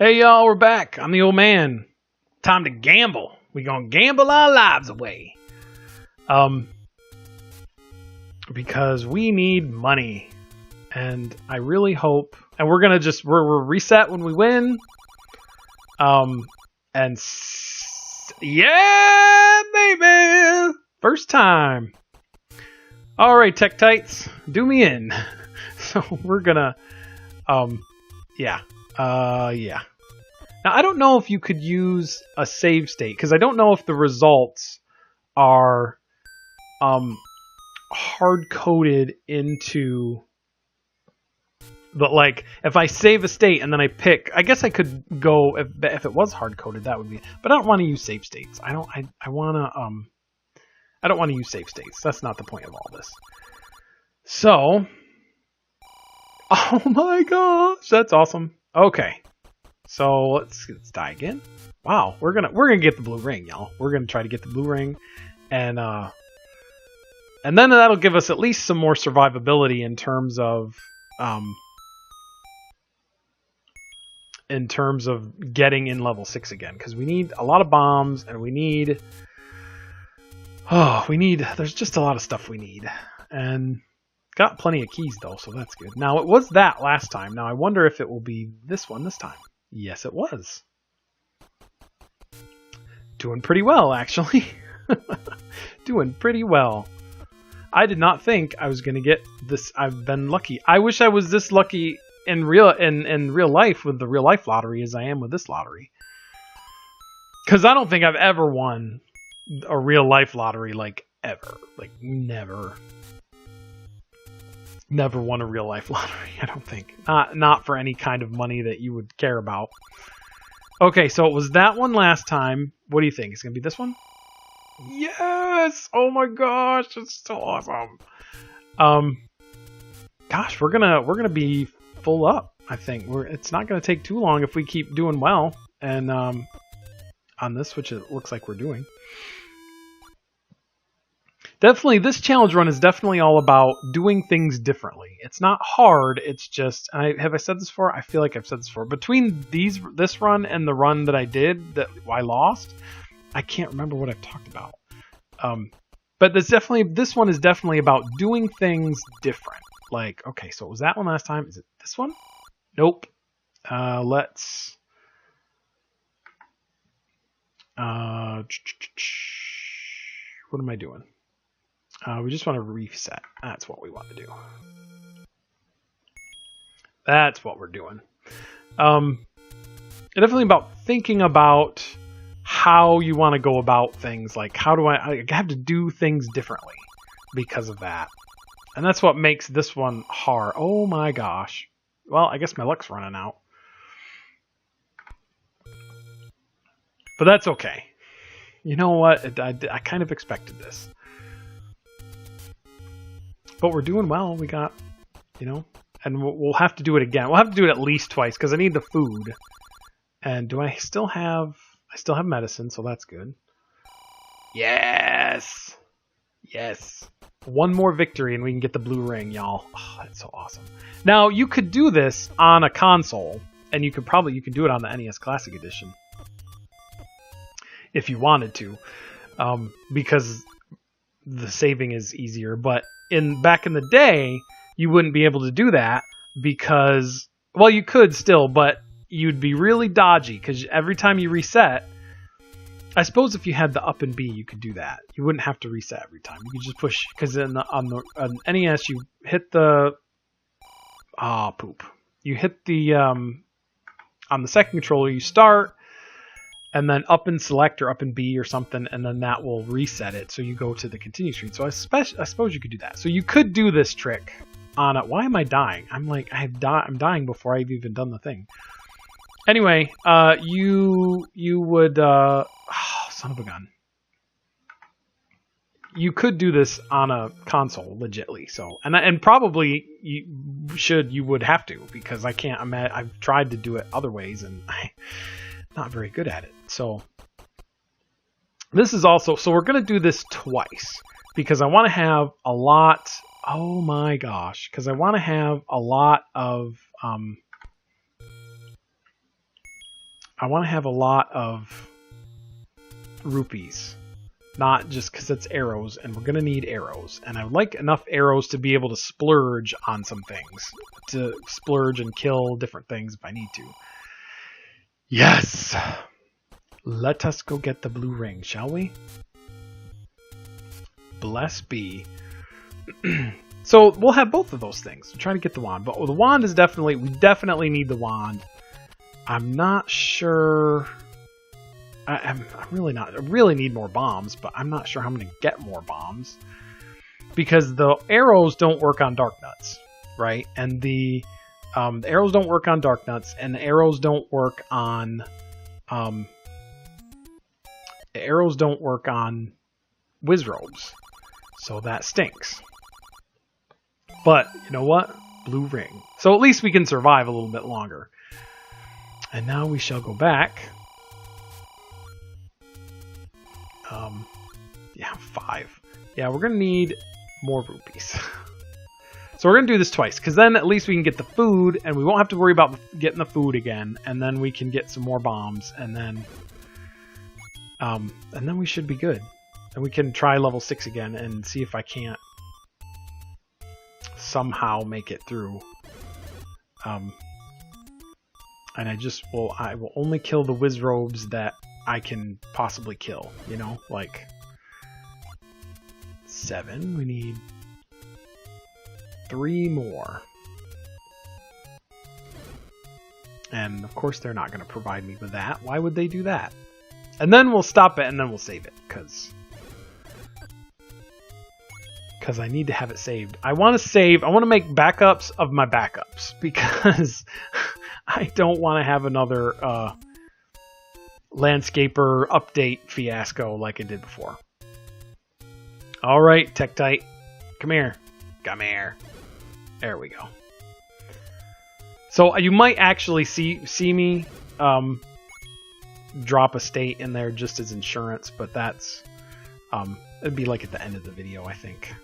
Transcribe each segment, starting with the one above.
Hey y'all, we're back. I'm the old man. Time to gamble. We gonna gamble our lives away. Because we need money. And I really hope, and we're gonna just, we're reset when we win. Yeah, baby! First time. Alright, Tech Tights, do me in. So we're gonna, yeah. Yeah. Now, I don't know if you could use a save state, because I don't know if the results are hard-coded into the, like, if I save a state and then I pick, I guess I could go, if it was hard-coded, that would be, but I don't want to use save states. I don't want to use save states. That's not the point of all this. So, oh my gosh, that's awesome. Okay, so let's die again. Wow, we're gonna get the blue ring, y'all. We're gonna try to get the blue ring, and then that'll give us at least some more survivability in terms of getting in level 6 again, because we need a lot of bombs, and we need there's just a lot of stuff we need, and got plenty of keys though, so that's good. Now, it was that last time. Now, I wonder if it will be this one this time. Yes, it was. Doing pretty well, actually. Doing pretty well. I did not think I was going to get this. I've been lucky. I wish I was this lucky in real life with the real life lottery as I am with this lottery. Because I don't think I've ever won a real life lottery, like, ever. Like, never. Never won a real life lottery, I don't think. Not for any kind of money that you would care about. Okay, so it was that one last time. What do you think? It's gonna be this one? Yes! Oh my gosh, it's so awesome. Gosh, we're gonna be full up, I think. It's not gonna take too long if we keep doing well. And on this, which it looks like we're doing. Definitely, this challenge run is definitely all about doing things differently. It's not hard, it's just, have I said this before? I feel like I've said this before. Between this run and the run that I did, that I lost, I can't remember what I've talked about. But this one is definitely about doing things different. Like, okay, so it was that one last time. Is it this one? Nope. Let's... what am I doing? We just want to reset. That's what we want to do. That's what we're doing. Definitely about thinking about how you want to go about things. Like, how do I have to do things differently because of that. And that's what makes this one hard. Oh my gosh. Well, I guess my luck's running out. But that's okay. You know what? I kind of expected this. But we're doing well. We got, and we'll have to do it again. We'll have to do it at least twice because I need the food. And do I still have medicine, so that's good. Yes! Yes. One more victory and we can get the blue ring, y'all. Oh, that's so awesome. Now, you could do this on a console, and you could do it on the NES Classic Edition. If you wanted to. Because the saving is easier, but back in the day, you wouldn't be able to do that because, well, you could still, but you'd be really dodgy because every time you reset, I suppose if you had the up and B, you could do that. You wouldn't have to reset every time. You could just push, because on the NES, you hit the poop. You hit the on the second controller, you start. And then up and select or up and B or something, and then that will reset it. So you go to the continue screen. So I suppose you could do that. So you could do this trick on it. Why am I dying? I'm like, I'm dying before I've even done the thing. Anyway, you would, son of a gun. You could do this on a console, legitly. So, and probably you would have to, because I can't. I've tried to do it other ways, and I'm not very good at it. So this is also, so we're going to do this twice because I want to have a lot. Oh my gosh. Because I want to have a lot of I want to have a lot of rupees. Not just because it's arrows, and we're going to need arrows. And I would like enough arrows to be able to splurge on some things. To splurge and kill different things if I need to. Yes! Let us go get the blue ring, shall we? Bless be. So we'll have both of those things. We're trying to get the wand. But the wand is definitely... We definitely need the wand. I'm not sure... I'm really not... I really need more bombs, but I'm not sure how I'm going to get more bombs. Because the arrows don't work on dark nuts, right? And the arrows don't work on dark nuts, and the arrows don't work on... the arrows don't work on Wizrobes. So that stinks. But, you know what? Blue ring. So at least we can survive a little bit longer. And now we shall go back. Yeah, 5. Yeah, we're going to need more rupees. So we're going to do this twice, because then at least we can get the food, and we won't have to worry about getting the food again, and then we can get some more bombs, and then we should be good. And we can try level 6 again and see if I can't somehow make it through. And I will only kill the Wizrobes that I can possibly kill, you know, like 7. We need 3 more. And of course they're not going to provide me with that. Why would they do that? And then we'll stop it and then we'll save it, because I need to have it saved. I want to save, I want to make backups of my backups, because I don't want to have another Landscaper update fiasco like I did before. Alright, Tektite. Come here. Come here. There we go. So you might actually see me drop a state in there just as insurance, but that's it'd be like at the end of the video, I think.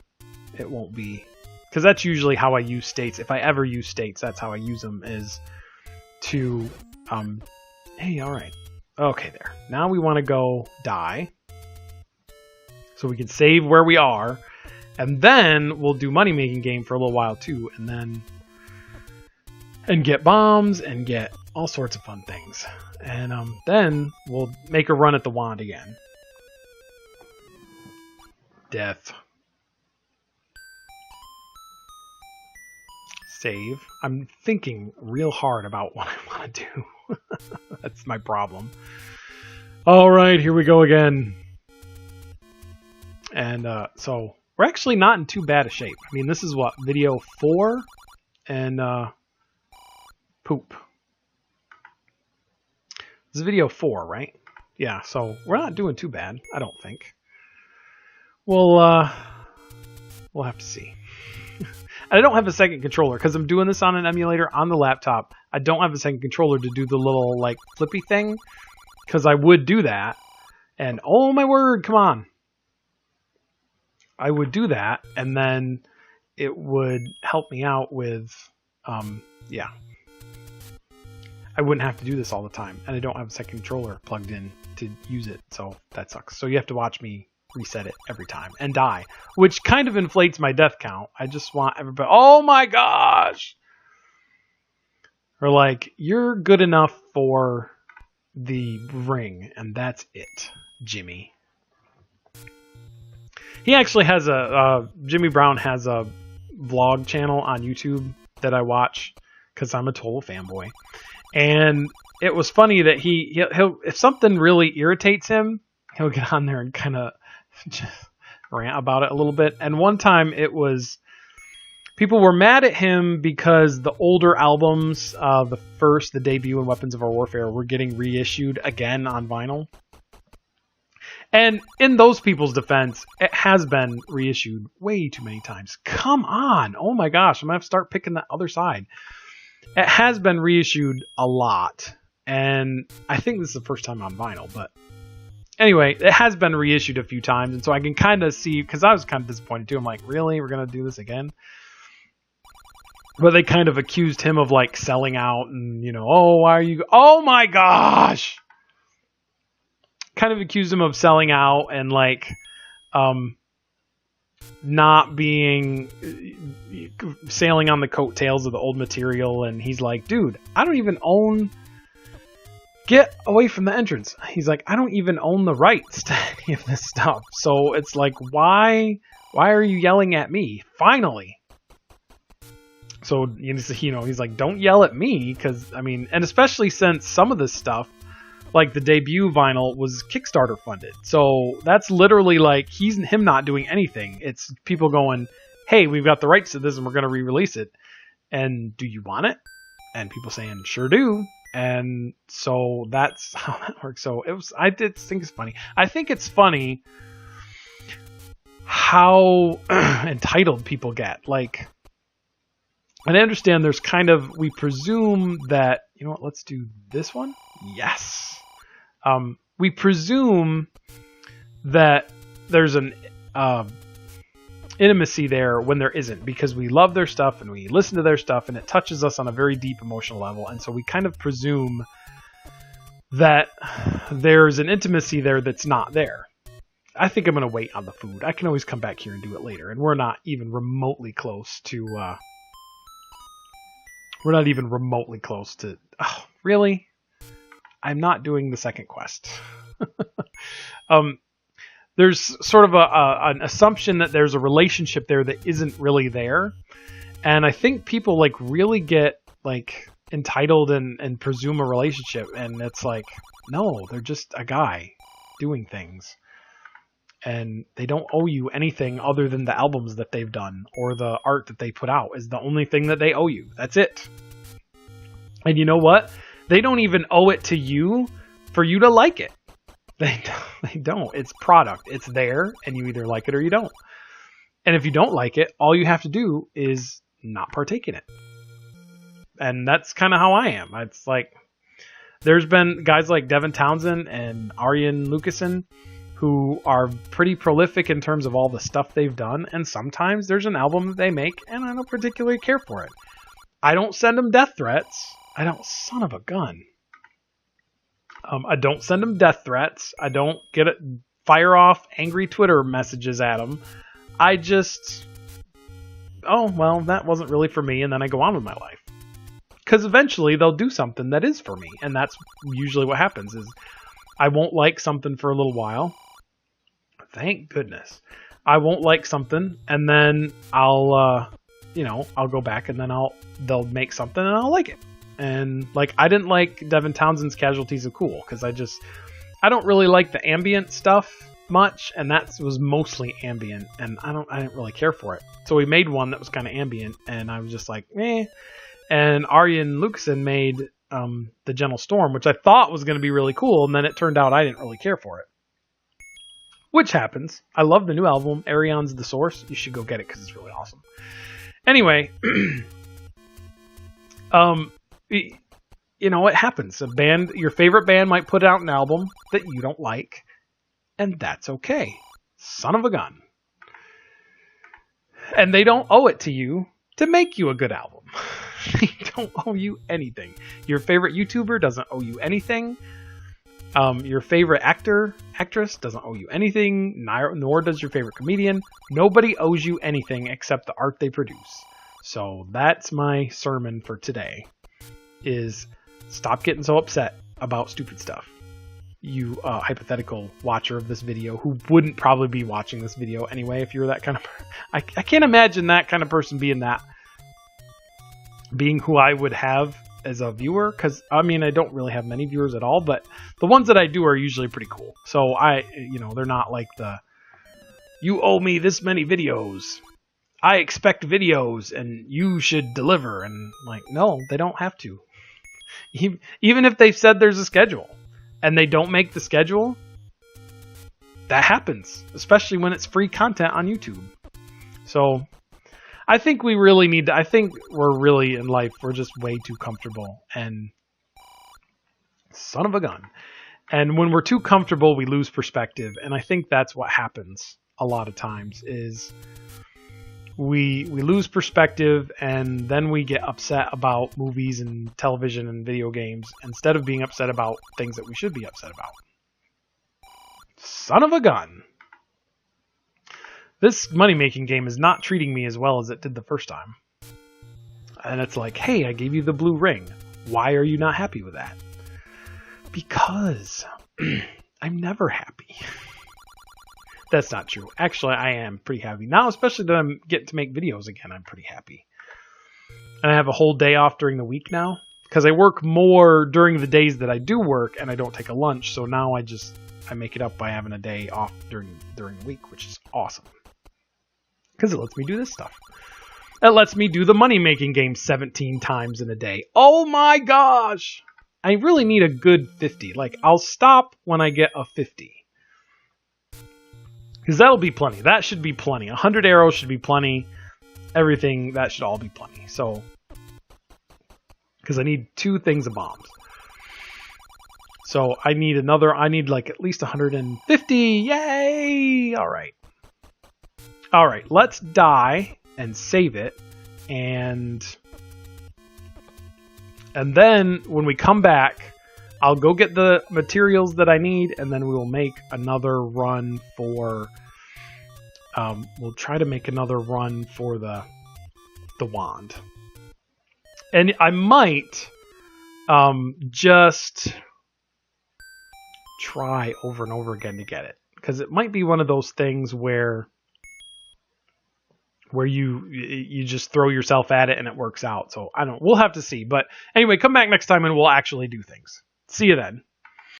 It won't be, because that's usually how I use states. If I ever use states, that's how I use them, is to hey, all right, okay, there. Now we want to go die, so we can save where we are, and then we'll do money making game for a little while too, and get bombs and get all sorts of fun things, and then we'll make a run at the wand again. Death. Save. I'm thinking real hard about what I want to do. That's my problem. Alright, here we go again. And so we're actually not in too bad a shape. I mean, this is what, video 4? And poop. This is video 4, right? Yeah, so we're not doing too bad, I don't think. We'll have to see. I don't have a second controller because I'm doing this on an emulator on the laptop. I don't have a second controller to do the little like flippy thing, because I would do that, and oh my word, come on, I would do that, and then it would help me out with yeah, I wouldn't have to do this all the time, and I don't have a second controller plugged in to use it, so that sucks. So you have to watch me reset it every time and die, which kind of inflates my death count. I just want everybody, oh my gosh, or like, you're good enough for the ring, and that's it, Jimmy. He actually has Jimmy Brown has a vlog channel on YouTube that I watch because I'm a total fanboy, and it was funny that he'll if something really irritates him, he'll get on there and kind of just rant about it a little bit. And one time it was, people were mad at him because the older albums, the debut and Weapons of Our Warfare, were getting reissued again on vinyl. And in those people's defense, it has been reissued way too many times. Come on! Oh my gosh, I'm gonna have to start picking the other side. It has been reissued a lot, and I think this is the first time on vinyl, but anyway, it has been reissued a few times, and so I can kind of see, because I was kind of disappointed too. I'm like, really? We're going to do this again? But they kind of accused him of like selling out and, oh, why are you, oh my gosh! Kind of accused him of selling out and like, not being, sailing on the coattails of the old material. And he's like, dude, I don't even own, get away from the entrance. He's like, I don't even own the rights to any of this stuff. So it's like, why are you yelling at me? Finally. So, he's like, don't yell at me, because, and especially since some of this stuff, like the debut vinyl, was Kickstarter funded. So that's literally like, him not doing anything. It's people going, hey, we've got the rights to this and we're going to re-release it. And do you want it? And people saying, sure do. And so that's how that works. So I did think it's funny. I think it's funny how entitled people get. Like, and I understand there's kind of, we presume that, let's do this one. Yes. We presume that there's an intimacy there when there isn't, because we love their stuff and we listen to their stuff and it touches us on a very deep emotional level. And so we kind of presume that there's an intimacy there that's not there. I think I'm going to wait on the food. I can always come back here and do it later. And we're not even remotely close to, oh, really? I'm not doing the second quest. There's sort of an assumption that there's a relationship there that isn't really there. And I think people like really get like entitled and presume a relationship. And it's like, no, they're just a guy doing things. And they don't owe you anything other than the albums that they've done or the art that they put out is the only thing that they owe you. That's it. And you know what? They don't even owe it to you for you to like it. They don't. It's product. It's there, and you either like it or you don't. And if you don't like it, all you have to do is not partake in it. And that's kind of how I am. It's like, there's been guys like Devin Townsend and Arjen Lucassen who are pretty prolific in terms of all the stuff they've done. And sometimes there's an album that they make, and I don't particularly care for it. I don't send them death threats. Son of a gun. I don't send them death threats. I don't fire off angry Twitter messages at them. I just, oh, well, that wasn't really for me. And then I go on with my life. Because eventually they'll do something that is for me. And that's usually what happens is I won't like something for a little while. Thank goodness. I won't like something. And then I'll go back and then they'll make something and I'll like it. And like, I didn't like Devin Townsend's Casualties of Cool because I don't really like the ambient stuff much, and that was mostly ambient, and I didn't really care for it. So we made one that was kind of ambient, and I was just like, eh. And Arjen Lucassen made The Gentle Storm, which I thought was going to be really cool, and then it turned out I didn't really care for it. Which happens. I love the new album, Arion's the Source. You should go get it because it's really awesome. Anyway, it happens. Your favorite band might put out an album that you don't like, and that's okay. Son of a gun. And they don't owe it to you to make you a good album. They don't owe you anything. Your favorite YouTuber doesn't owe you anything. Your favorite actress doesn't owe you anything, nor does your favorite comedian. Nobody owes you anything except the art they produce. So that's my sermon for today. Is stop getting so upset about stupid stuff. You hypothetical watcher of this video who wouldn't probably be watching this video anyway if you were that kind of I can't imagine that kind of person being who I would have as a viewer, because I don't really have many viewers at all, but the ones that I do are usually pretty cool. So they're not like you owe me this many videos, I expect videos and you should deliver, and like, no, they don't have to. Even if they've said there's a schedule and they don't make the schedule, that happens, especially when it's free content on YouTube. So I think we're really in life, we're just way too comfortable, and son of a gun. And when we're too comfortable, we lose perspective. And I think that's what happens a lot of times is we lose perspective, and then we get upset about movies and television and video games instead of being upset about things that we should be upset about. Son of a gun. This money-making game is not treating me as well as it did the first time. And it's like, hey, I gave you the blue ring. Why are you not happy with that? Because I'm never happy. That's not true. Actually, I am pretty happy. Now, especially that I'm getting to make videos again, I'm pretty happy. And I have a whole day off during the week now. Because I work more during the days that I do work, and I don't take a lunch. So now I make it up by having a day off during the week, which is awesome. Because it lets me do this stuff. It lets me do the money-making game 17 times in a day. Oh my gosh! I really need a good 50. Like, I'll stop when I get a 50. Because that'll be plenty. That should be plenty. 100 arrows should be plenty. Everything, that should all be plenty. So, because I need 2 things of bombs. So I need like at least 150. Yay! Alright. Alright, let's die and save it. And then when we come back, I'll go get the materials that I need, and then we will make another run for... we'll try to make another run for the wand. And I might just try over and over again to get it. Because it might be one of those things where you just throw yourself at it and it works out. So I don't. We'll have to see. But anyway, come back next time and we'll actually do things. See you then.